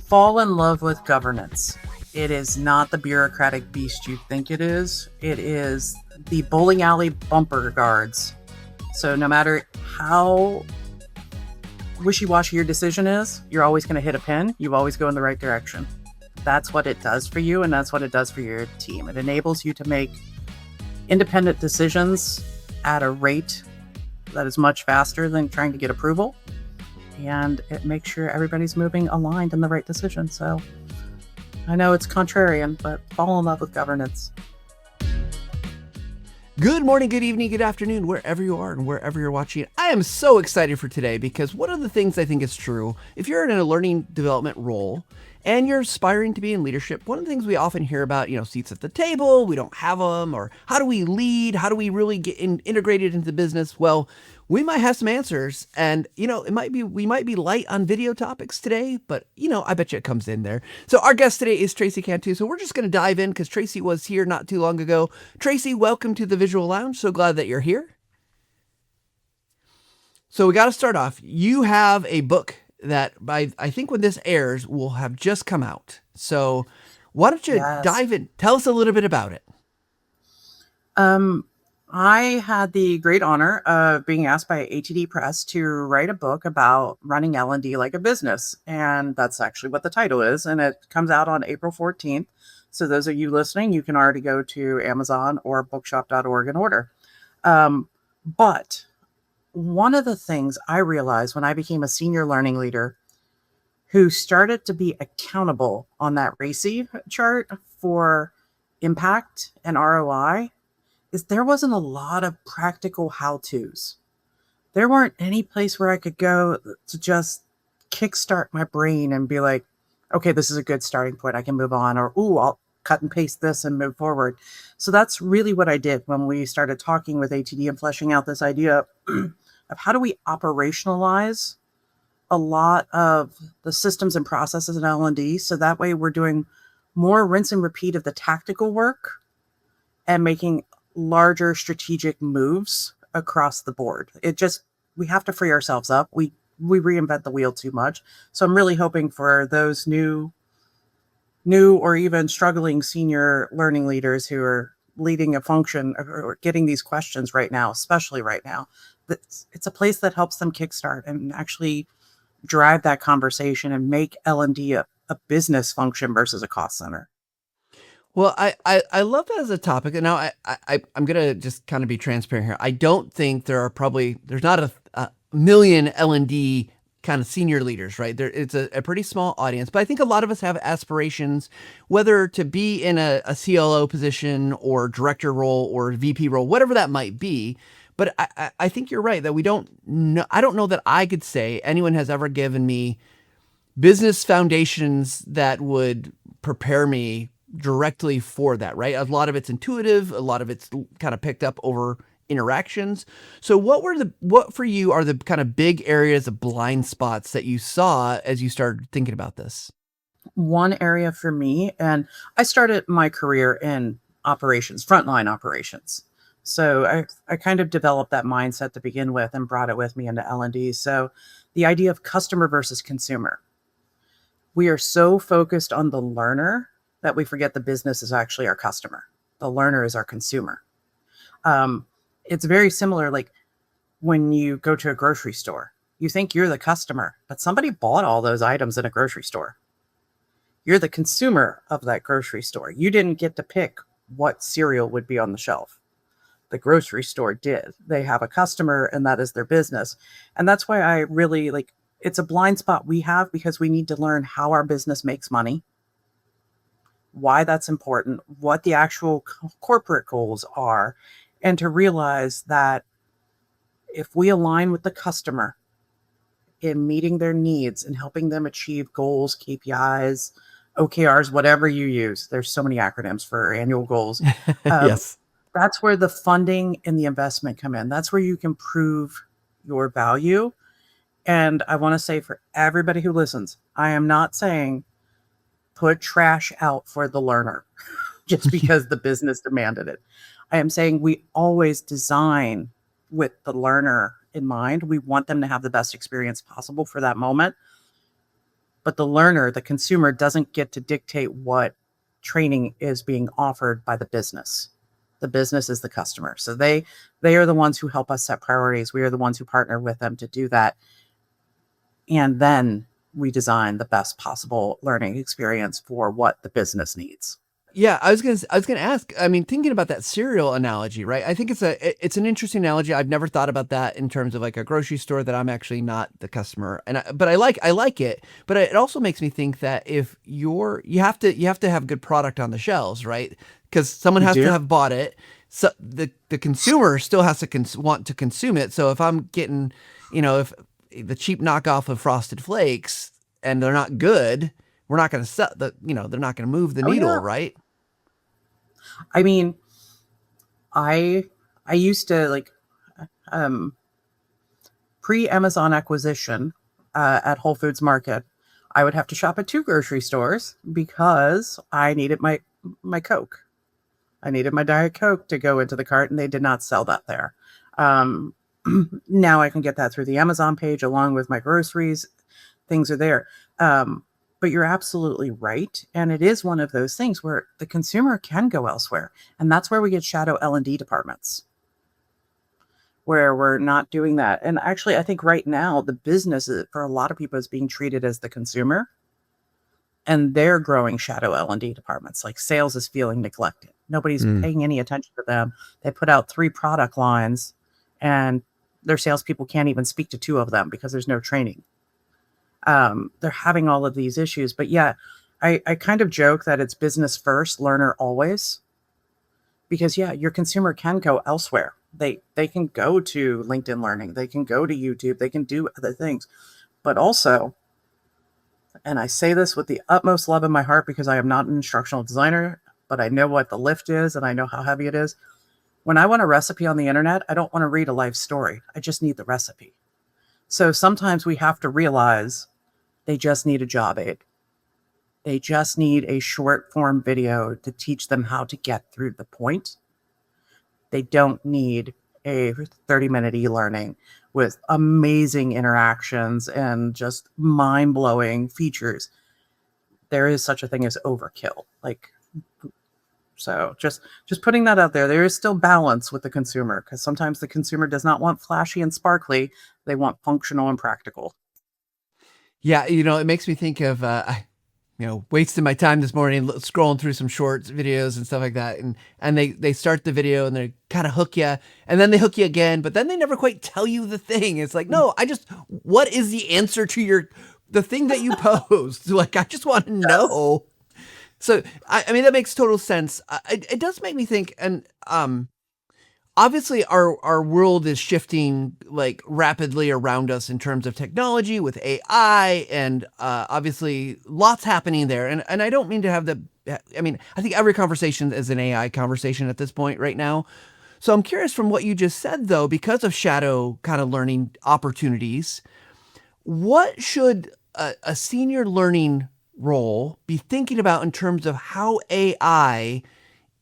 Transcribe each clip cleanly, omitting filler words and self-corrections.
Fall in love with governance. It is not the bureaucratic beast you think it is. It is the bowling alley bumper guards. So no matter how wishy-washy your decision is, you're always going to hit a pin. You always go in the right direction. That's what it does for you, and that's what it does for your team. It enables you to make independent decisions at a rate that is much faster than trying to get approval. And it makes sure everybody's moving aligned in the right decision. So I know it's contrarian, but fall in love with governance. Good morning, good evening, good afternoon, wherever you are and wherever you're watching. I am so excited for today because one of the things I think is true, if you're in a learning development role and you're aspiring to be in leadership, one of the things we often hear about, seats at the table, we don't have them, or how do we lead? How do we really get integrated into the business? Well, we might have some answers, and we might be light on video topics today, but I bet you it comes in there. So our guest today is Tracie Cantu. So we're just going to dive in because Tracie was here not too long ago. Tracie, welcome to the Visual Lounge. So glad that you're here. So we got to start off. You have a book that I think when this airs will have just come out. So why don't you dive in? Tell us a little bit about it. I had the great honor of being asked by ATD Press to write a book about running L&D like a business. And that's actually what the title is. And it comes out on April 14th. So those of you listening, you can already go to Amazon or bookshop.org and order. But one of the things I realized when I became a senior learning leader who started to be accountable on that Tracie chart for impact and ROI is there wasn't a lot of practical how-tos. There weren't any place where I could go to just kickstart my brain and be like, okay, this is a good starting point. I can move on, or, I'll cut and paste this and move forward. So that's really what I did when we started talking with ATD and fleshing out this idea of how do we operationalize a lot of the systems and processes in L&D. So that way we're doing more rinse and repeat of the tactical work and making larger strategic moves across the board. We have to free ourselves up. We reinvent the wheel too much. So I'm really hoping for those new or even struggling senior learning leaders who are leading a function or getting these questions right now, especially right now, it's a place that helps them kickstart and actually drive that conversation and make L&D a business function versus a cost center. Well, I love that as a topic. And now I'm going to just kind of be transparent here. I don't think there's not a million L&D kind of senior leaders, right? It's a pretty small audience, but I think a lot of us have aspirations, whether to be in a CLO position or director role or VP role, whatever that might be. But I think you're right that we don't know. I don't know that I could say anyone has ever given me business foundations that would prepare me directly for that, right? A lot of it's intuitive, a lot of it's kind of picked up over interactions. So what for you are the kind of big areas of blind spots that you saw as you started thinking about this? One area for me, and I started my career in operations, frontline operations. So I kind of developed that mindset to begin with and brought it with me into L&D. So the idea of customer versus consumer. We are so focused on the learner that we forget the business is actually our customer. The learner is our consumer. It's very similar, like when you go to a grocery store, you think you're the customer, but somebody bought all those items in a grocery store. You're the consumer of that grocery store. You didn't get to pick what cereal would be on the shelf. The grocery store did. They have a customer and that is their business. And that's why I really it's a blind spot we have because we need to learn how our business makes money, why that's important, what the actual corporate goals are, and to realize that if we align with the customer in meeting their needs and helping them achieve goals, KPIs, OKRs, whatever you use, there's so many acronyms for annual goals. Yes. That's where the funding and the investment come in. That's where you can prove your value. And I want to say for everybody who listens, I am not saying put trash out for the learner just because the business demanded it. I am saying we always design with the learner in mind. We want them to have the best experience possible for that moment. But the learner, the consumer, doesn't get to dictate what training is being offered by the business. The business is the customer. So they are the ones who help us set priorities. We are the ones who partner with them to do that. And then we design the best possible learning experience for what the business needs. Yeah, I was gonna ask. I mean, thinking about that cereal analogy, right? I think it's an interesting analogy. I've never thought about that in terms of like a grocery store that I'm actually not the customer, but I like it. But it also makes me think that if you have to have good product on the shelves, right? Because someone You has to do? have bought it. So the consumer still has to want to consume it. So if I'm getting, if the cheap knockoff of Frosted Flakes and they're not good, we're not going to sell they're not going to move the Oh needle, yeah. right? I mean, I I used to like um pre-Amazon acquisition at Whole Foods Market. I would have to shop at two grocery stores because I needed my Coke. I needed my Diet Coke to go into the cart, and they did not sell that there. Um, now I can get that through the Amazon page along with my groceries. Things are there. But you're absolutely right, and it is one of those things where the consumer can go elsewhere, and that's where we get shadow L&D departments, where we're not doing that. And actually, I think right now the business for a lot of people is being treated as the consumer, and they're growing shadow L&D departments. Like sales is feeling neglected. Nobody's Mm. paying any attention to them. They put out 3 product lines, and their salespeople can't even speak to 2 of them because there's no training. They're having all of these issues. But yeah, I kind of joke that it's business first, learner always. Because yeah, your consumer can go elsewhere. They can go to LinkedIn Learning, they can go to YouTube, they can do other things. But also, and I say this with the utmost love in my heart because I am not an instructional designer, but I know what the lift is and I know how heavy it is. When I want a recipe on the internet, I don't want to read a life story. I just need the recipe. So sometimes we have to realize they just need a job aid. They just need a short form video to teach them how to get through the point. They don't need a 30-minute e-learning with amazing interactions and just mind-blowing features. There is such a thing as overkill. Like, so just putting that out there. There is still balance with the consumer because sometimes the consumer does not want flashy and sparkly. They want functional and practical. Yeah, it makes me think of wasting my time this morning scrolling through some shorts videos and stuff like that, and they start the video and they kind of hook you, and then they hook you again, but then they never quite tell you the thing. It's like, no, what is the answer to the thing that you posed? Like, I just want to Yes. know. So I mean that makes total sense. It does make me think, and obviously our world is shifting like rapidly around us in terms of technology with AI, and obviously lots happening there. And I don't mean to have I mean, I think every conversation is an AI conversation at this point right now. So I'm curious from what you just said though, because of shadow kind of learning opportunities, what should a senior learning role be thinking about in terms of how AI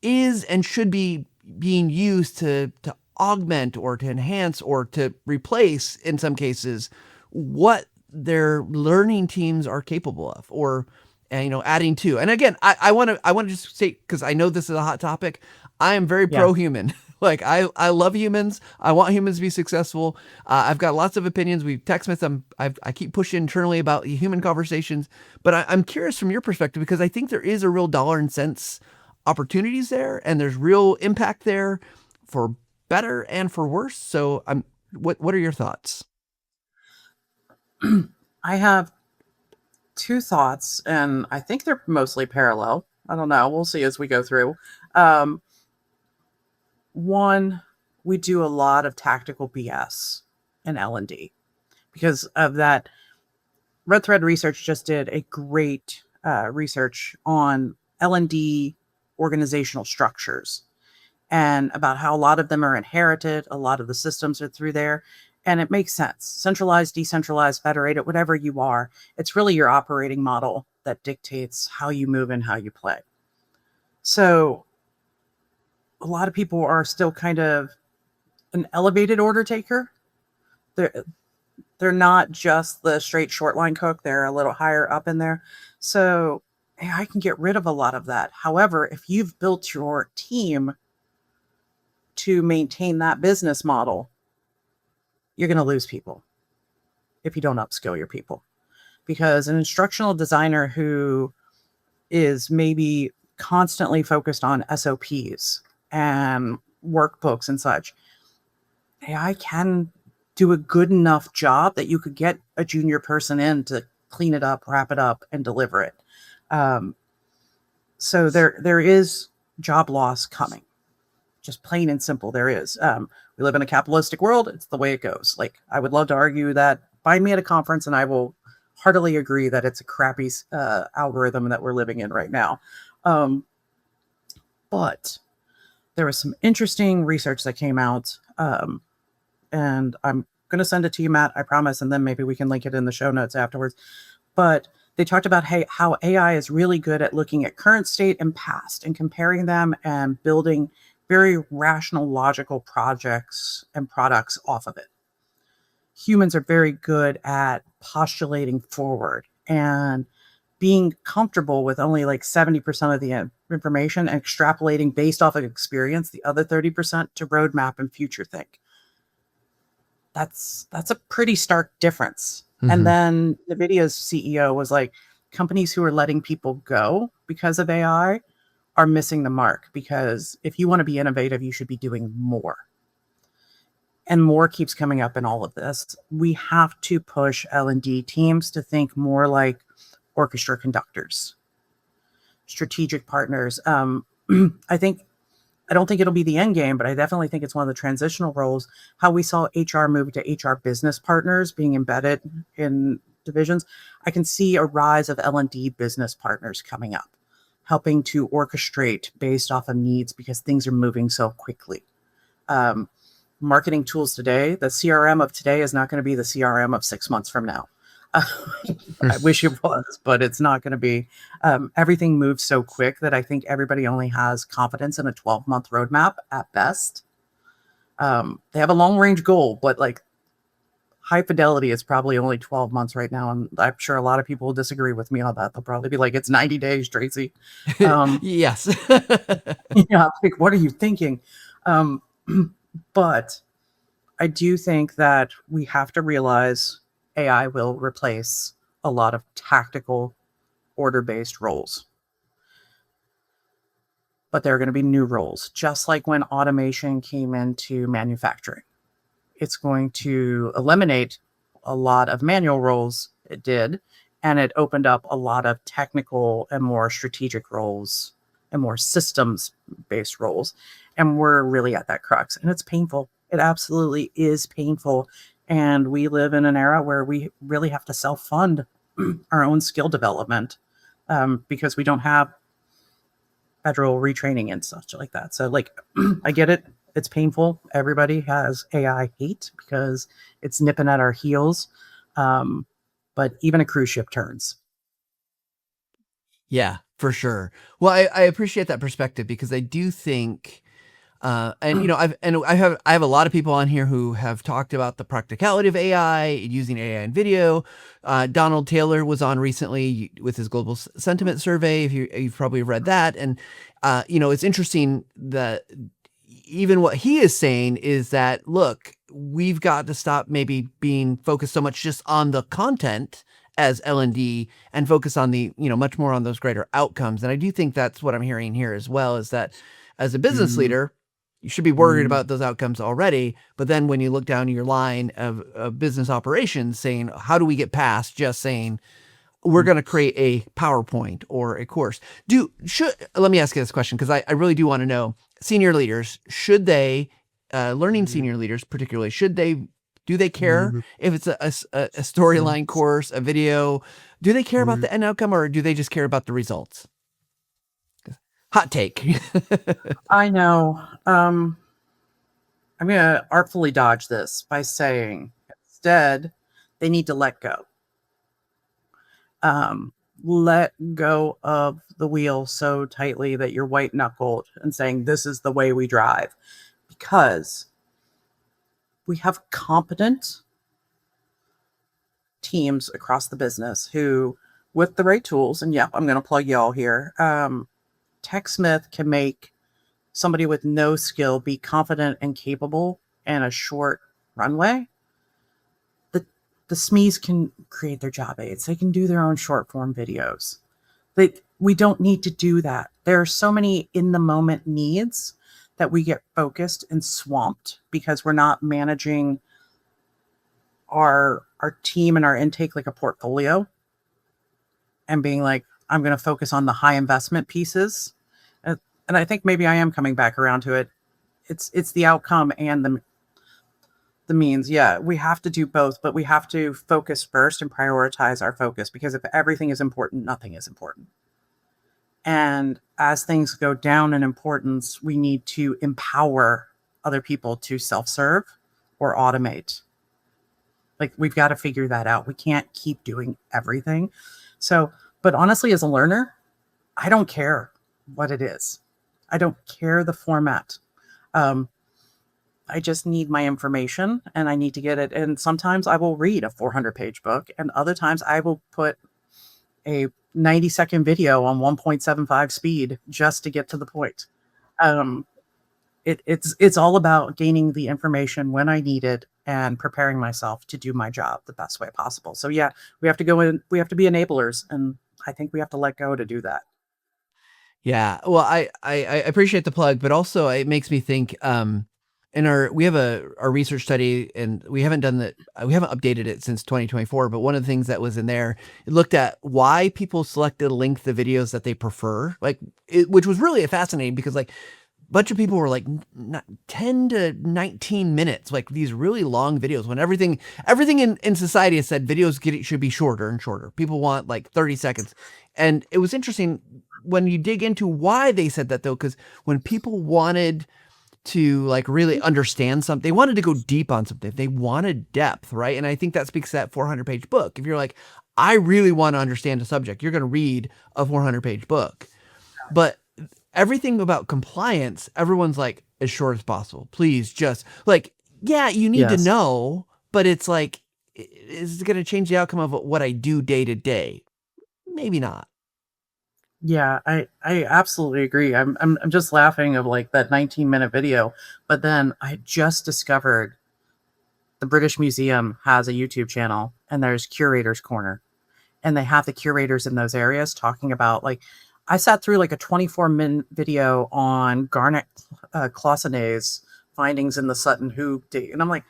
is and should be being used to augment or to enhance or to replace, in some cases, what their learning teams are capable of, or adding to. And again, I want to just say, because I know this is a hot topic, I am very Yeah. pro human. Like, I love humans. I want humans to be successful. I've got lots of opinions. We text with them. I keep pushing internally about human conversations, but I'm curious from your perspective, because I think there is a real dollar and cents opportunities there, and there's real impact there for better and for worse. So what are your thoughts? I have 2 thoughts, and I think they're mostly parallel. I don't know. We'll see as we go through. Um, One, we do a lot of tactical BS in L&D because of that. Red Thread Research just did a great research on L&D organizational structures and about how a lot of them are inherited. A lot of the systems are through there. And it makes sense. Centralized, decentralized, federated, whatever you are, it's really your operating model that dictates how you move and how you play. So a lot of people are still kind of an elevated order taker. They're, They're not just the straight short line cook, they're a little higher up in there. So AI can get rid of a lot of that. However, if you've built your team to maintain that business model, you're going to lose people if you don't upskill your people. Because an instructional designer who is maybe constantly focused on SOPs and workbooks and such, AI can do a good enough job that you could get a junior person in to clean it up, wrap it up, and deliver it. So there is job loss coming. Just plain and simple, there is. We live in a capitalistic world. It's the way it goes. Like, I would love to argue that. Find me at a conference and I will heartily agree that it's a crappy algorithm that we're living in right now. But there was some interesting research that came out, and I'm going to send it to you, Matt, I promise, and then maybe we can link it in the show notes afterwards. But they talked about how AI is really good at looking at current state and past and comparing them and building very rational, logical projects and products off of it. Humans are very good at postulating forward and being comfortable with only like 70% of the information and extrapolating based off of experience, the other 30% to roadmap and future think. That's a pretty stark difference. Mm-hmm. And then NVIDIA's CEO was like, companies who are letting people go because of AI are missing the mark, because if you want to be innovative, you should be doing more. And more keeps coming up in all of this. We have to push L&D teams to think more like orchestra conductors, strategic partners. I don't think it'll be the end game, but I definitely think it's one of the transitional roles. How we saw HR move to HR business partners being embedded in divisions. I can see a rise of L&D business partners coming up, helping to orchestrate based off of needs because things are moving so quickly. Marketing tools today, the CRM of today is not going to be the CRM of 6 months from now. I wish it was, but it's not going to be. Everything moves so quick that I think everybody only has confidence in a 12-month roadmap at best. They have a long-range goal, but like high fidelity is probably only 12 months right now. And I'm sure a lot of people will disagree with me on that. They'll probably be like, it's 90 days, Tracie. Yes. Yeah, like, what are you thinking? But I do think that we have to realize AI will replace a lot of tactical order-based roles. But there are going to be new roles, just like when automation came into manufacturing. It's going to eliminate a lot of manual roles. It did. And it opened up a lot of technical and more strategic roles and more systems-based roles. And we're really at that crux. And it's painful. It absolutely is painful. And we live in an era where we really have to self-fund our own skill development because we don't have federal retraining and such like that. So, like, I get it. It's painful. Everybody has AI hate because it's nipping at our heels. But even a cruise ship turns. Yeah, for sure. Well, I appreciate that perspective because I do think, and you know, I have a lot of people on here who have talked about the practicality of AI, using AI in video. Donald Taylor was on recently with his global sentiment survey. If you've probably read that, and you know, it's interesting that even what he is saying is that, look, we've got to stop maybe being focused so much just on the content as L&D and focus on the, you know, much more on those greater outcomes. And I do think that's what I'm hearing here as well, is that as a business leader, you should be worried about those outcomes already. But then when you look down your line of business operations saying, how do we get past just saying, we're going to create a PowerPoint or a course? Let me ask you this question, because I really do want to know, senior leaders, should they, learning senior leaders particularly, do they care if it's a storyline course, a video? Do they care about the end outcome, or do they just care about the results? Hot take. I know. I'm going to artfully dodge this by saying instead they need to let go. Let go of the wheel so tightly that you're white knuckled and saying, this is the way we drive. Because we have competent teams across the business who, with the right tools, and yep, I'm going to plug y'all here. TechSmith can make somebody with no skill be confident and capable in a short runway. The the SMEs can create their job aids. They can do their own short form videos. We don't need to do that. There are so many in the moment needs that we get focused and swamped because we're not managing our team and our intake like a portfolio and being like, I'm going to focus on the high investment pieces. And I think maybe I am coming back around to it. It's the outcome and the means. Yeah, we have to do both, but we have to focus first and prioritize our focus, because if everything is important, nothing is important. And as things go down in importance, we need to empower other people to self-serve or automate. Like, we've got to figure that out. We can't keep doing everything. So, but honestly, as a learner, I don't care what it is. I don't care the format. I just need my information and I need to get it. And sometimes I will read a 400-page book, and other times I will put a 90-second video on 1.75 speed just to get to the point. It's all about gaining the information when I need it and preparing myself to do my job the best way possible. So yeah, we have to go in, we have to be enablers, and I think we have to let go to do that. Yeah. Well, I appreciate the plug, but also it makes me think, in we have our research study, and we haven't updated it since 2024, but one of the things that was in there, it looked at why people selected the length of videos that they prefer, which was really fascinating, because like a bunch of people were like 10 to 19 minutes, like these really long videos, when everything in society has said videos should be shorter and shorter. People want like 30 seconds. And it was interesting when you dig into why they said that, though, because when people wanted to like really understand something, they wanted to go deep on something, they wanted depth, right? And I think that speaks to that 400-page book. If you're like, I really want to understand a subject, you're going to read a 400-page book. But everything about compliance, everyone's like, as short as possible. Please, just like, yeah, you need to Yes. know, but it's like, is it going to change the outcome of what I do day to day? Maybe not. Yeah, I absolutely agree. I'm just laughing of like that 19-minute video, but then I just discovered the British Museum has a YouTube channel, and there's Curators Corner, and they have the curators in those areas talking about, like, I sat through like a 24-minute video on Garnet Cloisonnet's findings in the Sutton Hoo date, and I'm like,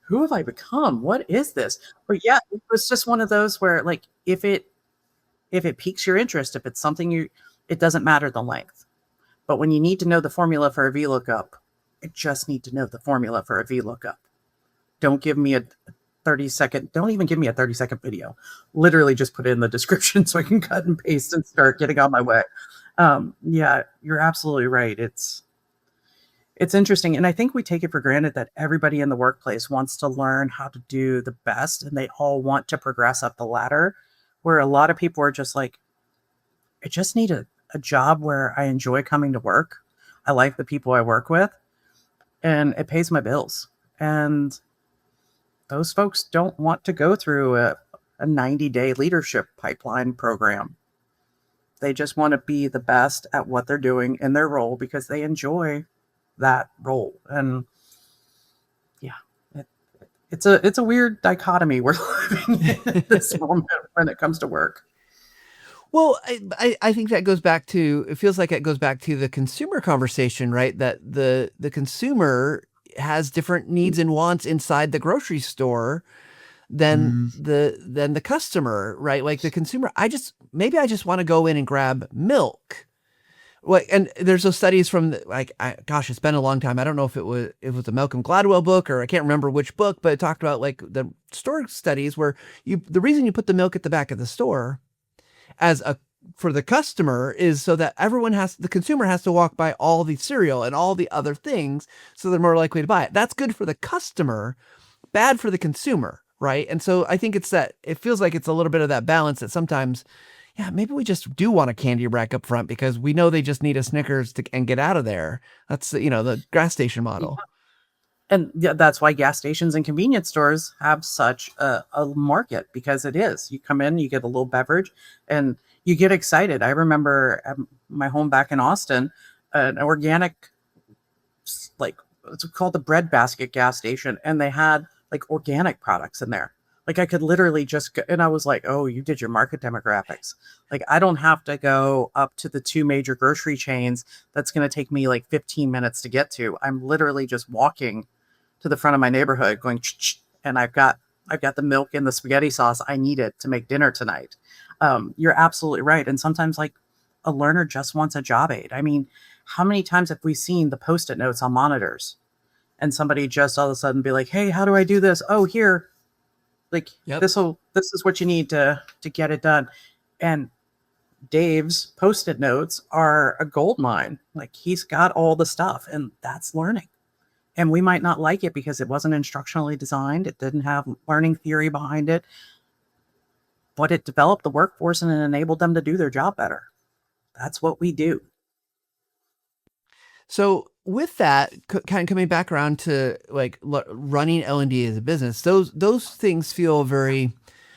who have I become? What is this? But yeah, it was just one of those where, like, if it piques your interest, if it's something it doesn't matter the length. But when you need to know the formula for a VLOOKUP, I just need to know the formula for a VLOOKUP. Don't give me a 30-second, don't even give me a 30-second video. Literally just put it in the description so I can cut and paste and start getting on my way. Yeah, you're absolutely right. It's interesting. And I think we take it for granted that everybody in the workplace wants to learn how to do the best, and they all want to progress up the ladder, where a lot of people are just like, I just need a job where I enjoy coming to work. I like the people I work with, and it pays my bills. And those folks don't want to go through a 90-day leadership pipeline program. They just want to be the best at what they're doing in their role because they enjoy that role. And yeah, it's a weird dichotomy we're living in at this moment when it comes to work. Well, I think that goes back to, it feels like it goes back to the consumer conversation, right? That the consumer has different needs and wants inside the grocery store than Mm. the customer, right? Like the consumer, maybe I just want to go in and grab milk. Like, and there's those studies from gosh, it's been a long time. I don't know if it was a Malcolm Gladwell book, or I can't remember which book, but it talked about like the store studies where the reason you put the milk at the back of the store for the customer is so that the consumer has to walk by all the cereal and all the other things, so they're more likely to buy it. That's good for the customer, bad for the consumer, right? And so I think it feels like it's a little bit of that balance that sometimes, yeah, maybe we just do want a candy rack up front because we know they just need a Snickers and get out of there. That's, the gas station model. And yeah, that's why gas stations and convenience stores have such a market, because it is. You come in, you get a little beverage, and you get excited. I remember at my home back in Austin, an organic, like, it's called the Bread Basket gas station, and they had like organic products in there. Like I could literally just go, and I was like, "Oh, you did your market demographics." Like I don't have to go up to the two major grocery chains. That's going to take me like 15 minutes to get to. I'm literally just walking to the front of my neighborhood going, "Ch-ch," and I've got the milk and the spaghetti sauce I needed to make dinner tonight. You're absolutely right. And sometimes like a learner just wants a job aid. I mean, how many times have we seen the post-it notes on monitors and somebody just all of a sudden be like, "Hey, how do I do this?" "Oh, here, like Yep. this is what you need to get it done." And Dave's post-it notes are a gold mine. Like he's got all the stuff, and that's learning. And we might not like it because it wasn't instructionally designed. It didn't have learning theory behind it, but it developed the workforce and it enabled them to do their job better. That's what we do. So with that, kind of coming back around to like running L&D as a business, those things feel very,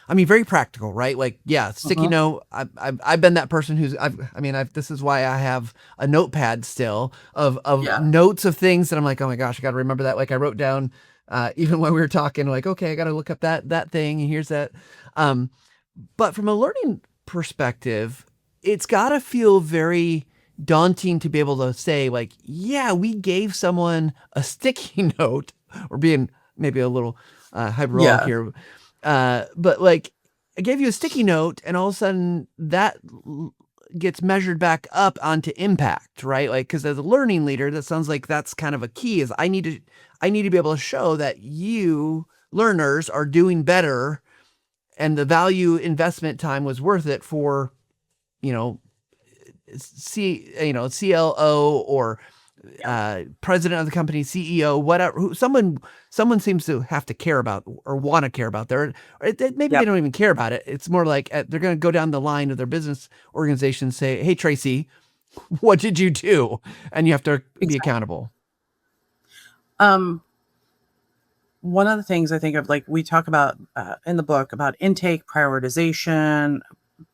I mean, very practical, right? Like, yeah, sticky Uh-huh. note. I've been that person who's, I mean, this is why I have a notepad still of Yeah. notes of things that I'm like, oh my gosh, I got to remember that. Like I wrote down, even when we were talking, like, okay, I got to look up that thing, and here's that. Um, but from a learning perspective, it's got to feel very daunting to be able to say, like, yeah, we gave someone a sticky note, or being maybe a little hyperbolic Yeah. here. But like, I gave you a sticky note, and all of a sudden that gets measured back up onto impact, right? Like, because as a learning leader, that sounds like that's kind of a key. Is I need to be able to show that you learners are doing better, and the value investment time was worth it for, you know, CLO, or Yep. president of the company, CEO, whatever. Someone seems to have to care about or want to care about their. Or maybe they Yep. don't even care about it. It's more like they're going to go down the line of their business organization, and say, "Hey, Tracie, what did you do?" And you have to be Exactly. accountable. Um, One of the things I think of, like we talk about in the book about intake, prioritization,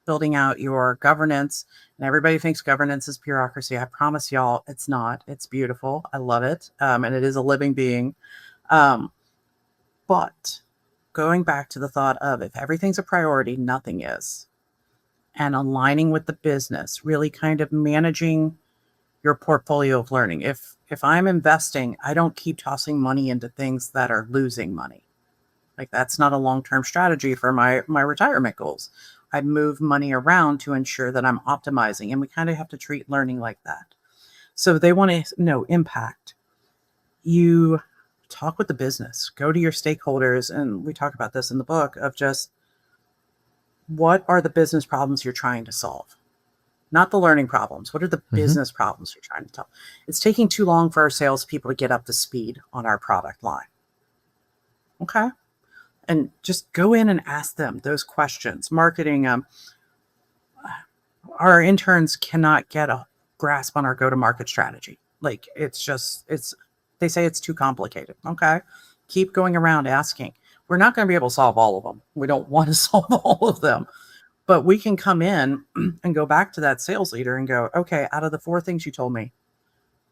building out your governance. And everybody thinks governance is bureaucracy. I promise y'all, it's not. It's beautiful. I love it. And it is a living being. Um, but going back to the thought of if everything's a priority, nothing is. And aligning with the business, really kind of managing your portfolio of learning. If I'm investing, I don't keep tossing money into things that are losing money. Like that's not a long-term strategy for my retirement goals. I move money around to ensure that I'm optimizing, and we kind of have to treat learning like that. So they want to know impact. You talk with the business, go to your stakeholders, and we talk about this in the book of just what are the business problems you're trying to solve? Not the learning problems. What are the Mm-hmm. business problems you're trying to solve? It's taking too long for our salespeople to get up to speed on our product line. Okay. And just go in and ask them those questions. Marketing, our interns cannot get a grasp on our go to market strategy. Like they say it's too complicated. Okay. Keep going around asking. We're not going to be able to solve all of them. We don't want to solve all of them, but we can come in and go back to that sales leader and go, okay, out of the four things you told me,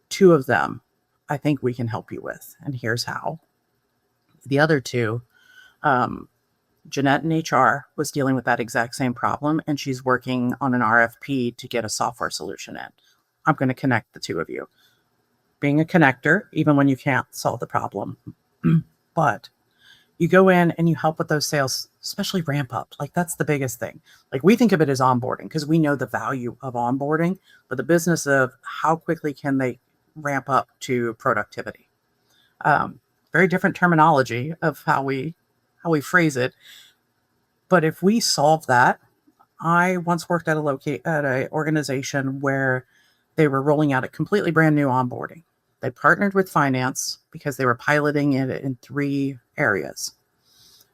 two of them I think we can help you with. And here's how. The other two, um, Jeanette in HR was dealing with that exact same problem, and she's working on an RFP to get a software solution in. I'm going to connect the two of you. Being a connector, even when you can't solve the problem. But you go in and you help with those sales, especially ramp up. Like that's the biggest thing. Like we think of it as onboarding because we know the value of onboarding, but the business of how quickly can they ramp up to productivity. Um, Very different terminology of how we phrase it. But if we solve that, I once worked at a organization where they were rolling out a completely brand new onboarding. They partnered with finance because they were piloting it in three areas.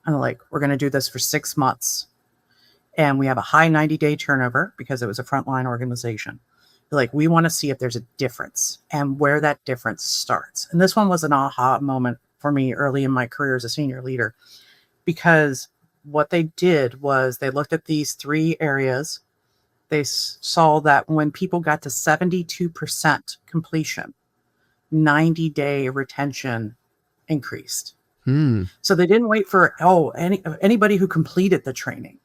And they're like, we're going to do this for 6 months. And we have a high 90-day turnover because it was a frontline organization. Like, we want to see if there's a difference and where that difference starts. And this one was an aha moment for me early in my career as a senior leader, because what they did was they looked at these 3 areas. They saw that when people got to 72% completion, 90-day retention increased. Hmm. So they didn't wait for anybody who completed the training.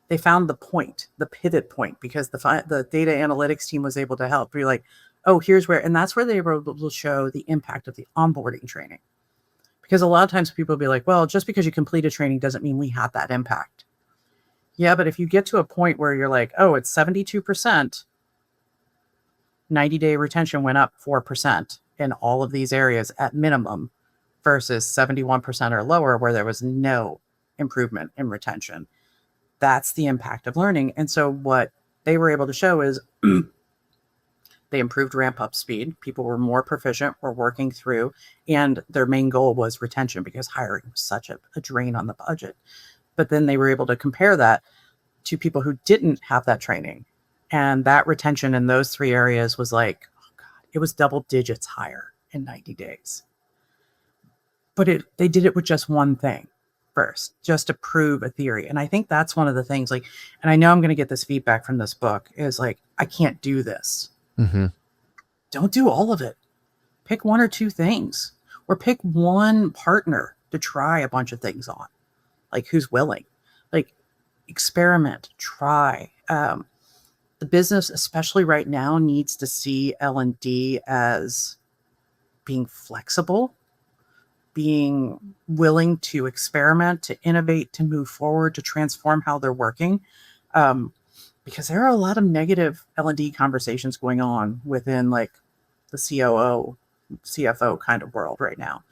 They found the point, the pivot point, because the data analytics team was able to help be like, oh, here's where, and that's where they were able to show the impact of the onboarding training. Because a lot of times people will be like, well, just because you complete a training doesn't mean we had that impact. Yeah, but if you get to a point where you're like, oh, it's 72%, 90-day retention went up 4% in all of these areas at minimum, versus 71% or lower where there was no improvement in retention. That's the impact of learning. And so what they were able to show is they improved ramp up speed. People were more proficient, were working through, and their main goal was retention, because hiring was such a drain on the budget. But then they were able to compare that to people who didn't have that training. And that retention in those 3 areas was like, oh God, it was double digits higher in 90 days. But they did it with just one thing first, just to prove a theory. And I think that's one of the things, like, and I know I'm going to get this feedback from this book, is like, I can't do this. Mm-hmm. Don't do all of it. Pick 1 or 2 things, or pick one partner to try a bunch of things on, like who's willing, like experiment, try. The business, especially right now, needs to see L&D as being flexible, being willing to experiment, to innovate, to move forward, to transform how they're working. Because there are a lot of negative L&D conversations going on within like the COO, CFO kind of world right now.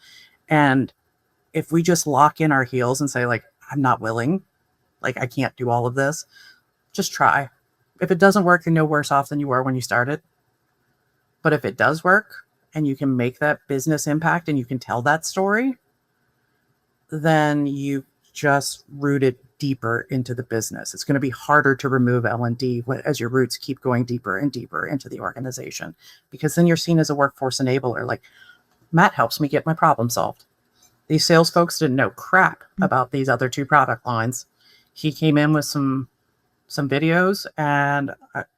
And if we just lock in our heels and say like, I'm not willing, like I can't do all of this, just try. If it doesn't work, you're no worse off than you were when you started. But if it does work and you can make that business impact and you can tell that story, then you just rooted deeper into the business. It's going to be harder to remove L&D as your roots keep going deeper and deeper into the organization, because then you're seen as a workforce enabler. Like, Matt helps me get my problem solved. These sales folks didn't know crap about these other 2 product lines. He came in with some videos and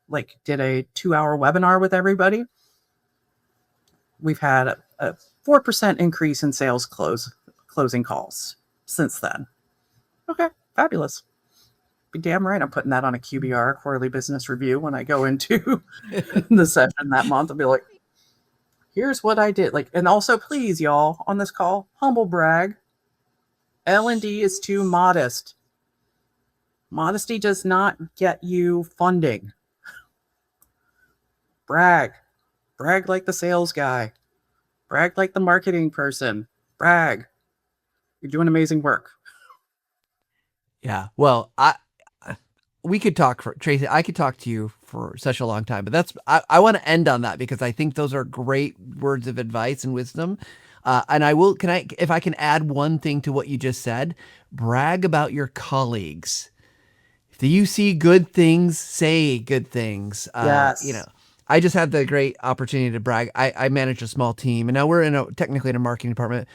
like did a 2-hour webinar with everybody. We've had a 4% increase in sales closing calls since then. Okay, fabulous. Be damn right I'm putting that on a QBR, quarterly business review, when I go into the session that month. I'll be like, here's what I did. Like, and also, please, y'all, on this call, humble brag. L&D is too modest. Modesty does not get you funding. Brag. Brag like the sales guy. Brag like the marketing person. Brag. You're doing amazing work. Yeah. Well, we could talk for Tracie. I could talk to you for such a long time, but I want to end on that, because I think those are great words of advice and wisdom. And if I can add one thing to what you just said, brag about your colleagues. Do you see good things? Say good things. Yes. I just had the great opportunity to brag. I manage a small team, and now we're technically in a marketing department.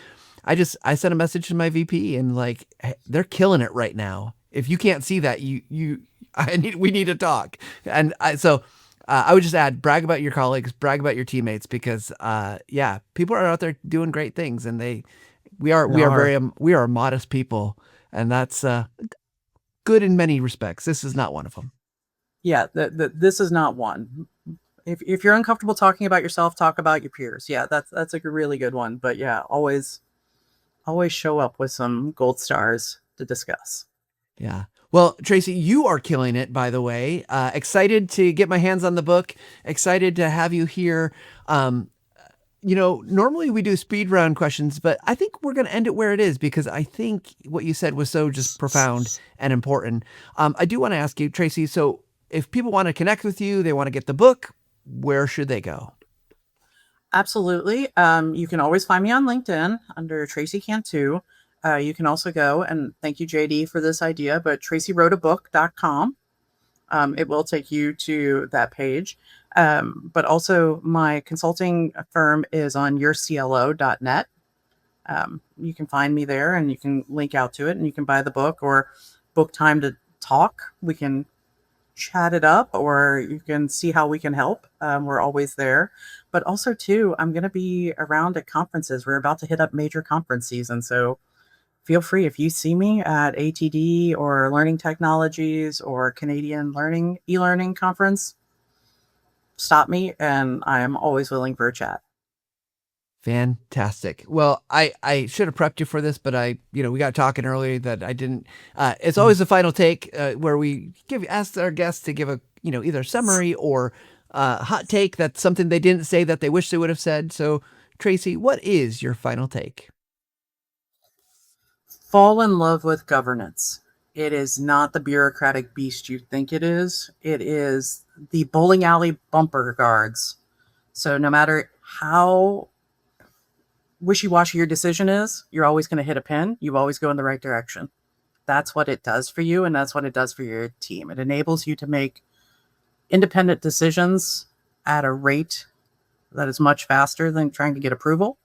I sent a message to my VP, and like, hey, they're killing it right now. If you can't see that, we need to talk. And I would just add, brag about your colleagues, brag about your teammates, because people are out there doing great things, and we are modest people, and that's good in many respects. This is not one of them. Yeah, this is not one. If you're uncomfortable talking about yourself, talk about your peers. Yeah, that's like a really good one. But yeah, always show up with some gold stars to discuss. Yeah. Well, Tracie, you are killing it, by the way. Excited to get my hands on the book. Excited to have you here. Normally we do speed round questions, but I think we're going to end it where it is, because I think what you said was so just profound and important. I do want to ask you, Tracie, so if people want to connect with you, they want to get the book, where should they go? Absolutely. You can always find me on LinkedIn under Tracie Cantu. You can also go, and thank you, JD, for this idea, but TracieWroteAbook.com. It will take you to that page. But also my consulting firm is on yourclo.net. You can find me there and you can link out to it and you can buy the book or book time to talk. We can chat it up or you can see how we can help. We're always there. But also, too, I'm going to be around at conferences. We're about to hit up major conference season. So feel free if you see me at ATD or Learning Technologies or Canadian Learning e-learning conference, stop me and I'm always willing for a chat. Fantastic. Well, I should have prepped you for this, but we got talking earlier that I didn't. It's always the final take where we ask our guests to give a, either summary or hot take. That's something they didn't say that they wish they would have said. So, Tracie, what is your final take? Fall in love with governance. It is not the bureaucratic beast you think it is. It is the bowling alley bumper guards. So no matter how wishy-washy your decision is, you're always going to hit a pin. You always go in the right direction. That's what it does for you, and that's what it does for your team. It enables you to make independent decisions at a rate that is much faster than trying to get approval,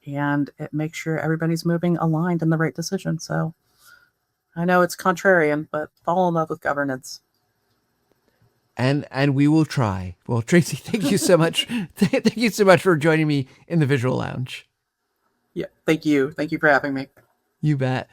and it makes sure everybody's moving aligned in the right decision. So I know it's contrarian, but fall in love with governance. And we will try. Well, Tracie, thank you so much. Thank you so much for joining me in the Visual Lounge. Yeah, thank you. Thank you for having me. You bet.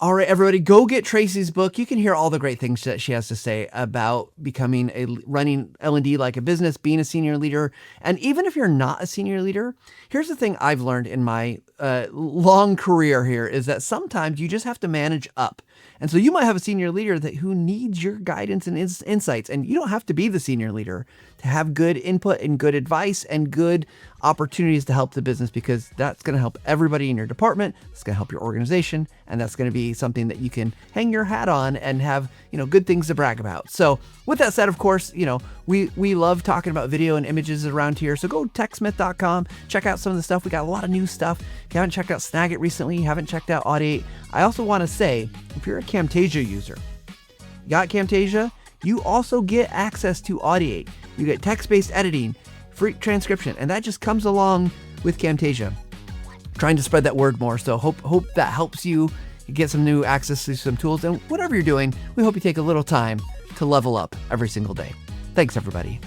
All right, everybody, go get Tracie's book. You can hear all the great things that she has to say about becoming running L&D like a business, being a senior leader. And even if you're not a senior leader, here's the thing I've learned in my long career here is that sometimes you just have to manage up. And so you might have a senior leader who needs your guidance and insights, and you don't have to be the senior leader to have good input and good advice and good opportunities to help the business, because that's going to help everybody in your department. It's going to help your organization, and that's going to be something that you can hang your hat on and have, good things to brag about. So with that said, of course, we love talking about video and images around here. So go techsmith.com, check out some of the stuff. We got a lot of new stuff. If you haven't checked out Snagit recently, you haven't checked out Audiate. I also want to say, if you're a Camtasia user, you got Camtasia, you also get access to Audiate. You get text-based editing, free transcription, and that just comes along with Camtasia. Trying to spread that word more, so hope that helps you get some new access to some tools. And whatever you're doing, we hope you take a little time to level up every single day. Thanks, everybody.